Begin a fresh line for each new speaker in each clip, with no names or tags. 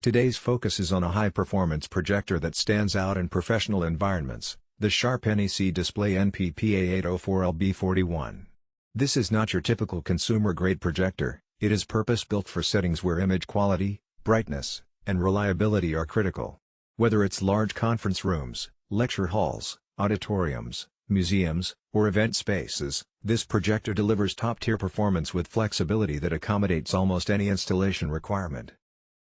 Today's focus is on a high-performance projector that stands out in professional environments, the Sharp NEC Display NP-PA804UL-B-41. This is not your typical consumer-grade projector. It is purpose-built for settings where image quality, brightness, and reliability are critical. Whether it's large conference rooms, lecture halls, auditoriums, museums, or event spaces, this projector delivers top-tier performance with flexibility that accommodates almost any installation requirement.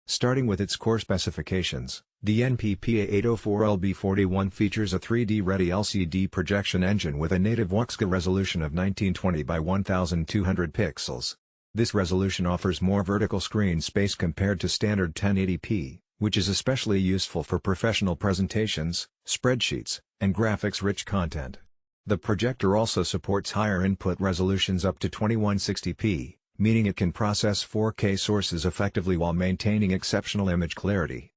Starting with its core specifications, the NP-PA804UL-B-41 features a 3D-ready LCD projection engine with a native WUXGA resolution of 1920 by 1200 pixels. This resolution offers more vertical screen space compared to standard 1080p, which is especially useful for professional presentations, spreadsheets, and graphics-rich content. The projector also supports higher input resolutions up to 2160p, meaning it can process 4K sources effectively while maintaining exceptional image clarity.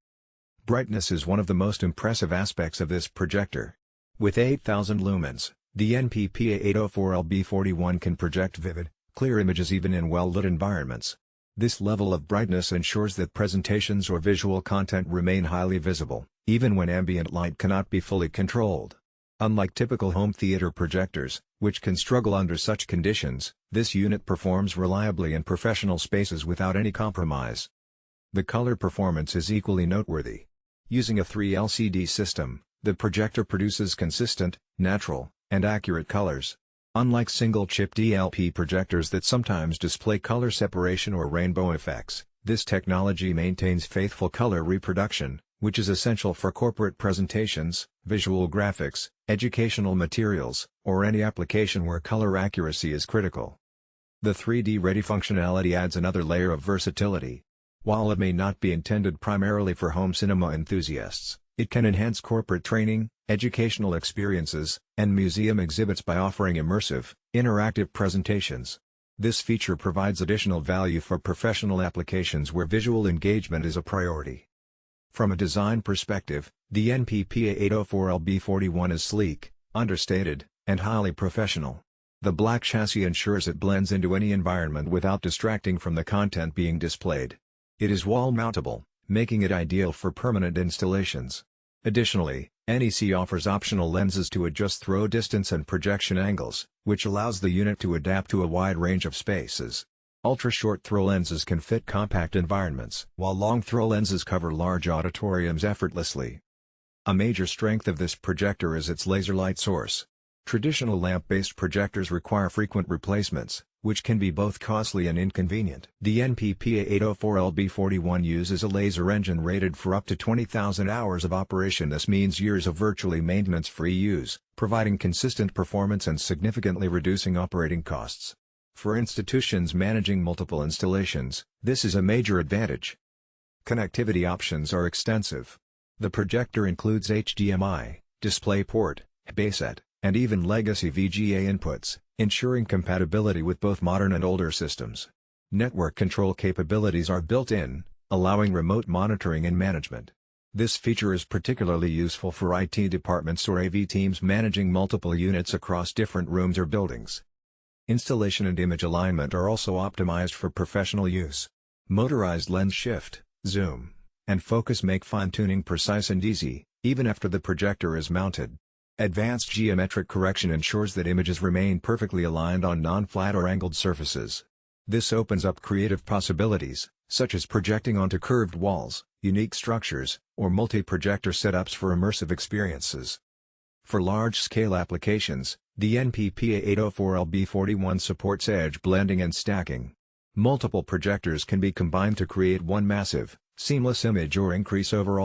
Brightness is one of the most impressive aspects of this projector. With 8,000 lumens, the NP-PA804UL-B-41 can project vivid, clear images even in well-lit environments. This level of brightness ensures that presentations or visual content remain highly visible, even when ambient light cannot be fully controlled. Unlike typical home theater projectors, which can struggle under such conditions, this unit performs reliably in professional spaces without any compromise. The color performance is equally noteworthy. Using a 3 LCD system, the projector produces consistent, natural, and accurate colors. Unlike single-chip DLP projectors that sometimes display color separation or rainbow effects, this technology maintains faithful color reproduction, which is essential for corporate presentations, visual graphics, educational materials, or any application where color accuracy is critical. The 3D-ready functionality adds another layer of versatility. While it may not be intended primarily for home cinema enthusiasts, it can enhance corporate training, educational experiences, and museum exhibits by offering immersive, interactive presentations. This feature provides additional value for professional applications where visual engagement is a priority. From a design perspective, the NP-PA804UL-B-41 is sleek, understated, and highly professional. The black chassis ensures it blends into any environment without distracting from the content being displayed. It is wall-mountable, making it ideal for permanent installations. Additionally, NEC offers optional lenses to adjust throw distance and projection angles, which allows the unit to adapt to a wide range of spaces. Ultra-short throw lenses can fit compact environments, while long throw lenses cover large auditoriums effortlessly. A major strength of this projector is its laser light source. Traditional lamp-based projectors require frequent replacements, which can be both costly and inconvenient. The NP-PA804UL-B-41 uses a laser engine rated for up to 20,000 hours of operation. This means years of virtually maintenance-free use, providing consistent performance and significantly reducing operating costs. For institutions managing multiple installations, this is a major advantage. Connectivity options are extensive. The projector includes HDMI, DisplayPort, BASET, and even legacy VGA inputs, ensuring compatibility with both modern and older systems. Network control capabilities are built in, allowing remote monitoring and management. This feature is particularly useful for IT departments or AV teams managing multiple units across different rooms or buildings. Installation and image alignment are also optimized for professional use. Motorized lens shift, zoom, and focus make fine-tuning precise and easy, even after the projector is mounted. Advanced geometric correction ensures that images remain perfectly aligned on non-flat or angled surfaces. This opens up creative possibilities, such as projecting onto curved walls, unique structures, or multi-projector setups for immersive experiences. For large-scale applications, the NP-PA804UL-B-41 supports edge blending and stacking. Multiple projectors can be combined to create one massive, seamless image or increase overall